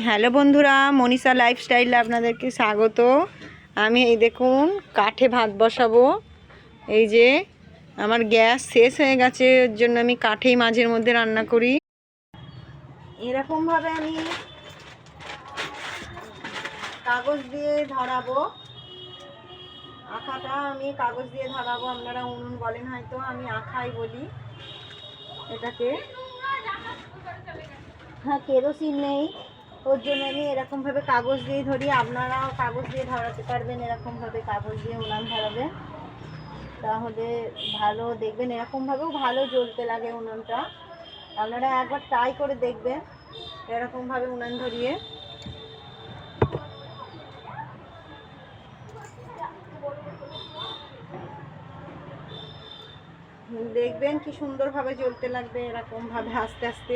Hello বন্ধুরা, মনীষা লাইফস্টাইলে আপনাদেরকে স্বাগত। আমি এই দেখুন কাঠে ভাত বসাবো। এই যে আমার গ্যাস শেষ হয়ে গেছে, ওর জন্য আমি কাঠেই মাঝের মধ্যে রান্না করি। এরকমভাবে আমি কাগজ দিয়ে ধরাবো, আখাটা আমি কাগজ দিয়ে ধরাবো। আপনারা উনুন বলেন হয়তো, আমি আখাই বলি এটাকে। হ্যাঁ, কেরোসিন নেই, ওর জন্য আমি এরকমভাবে কাগজ দিয়ে ধরি। আপনারাও কাগজ দিয়ে ধরাতে পারবেন, এরকমভাবে কাগজ দিয়ে উনান ধরাবেন, তাহলে ভালো দেখবেন। এরকমভাবেও ভালো জ্বলতে লাগে উনুনটা। আপনারা একবার ট্রাই করে দেখবেন এরকমভাবে উনান ধরিয়ে। দেখবেন কি সুন্দরভাবে জ্বলতে লাগবে, এরকমভাবে আস্তে আস্তে।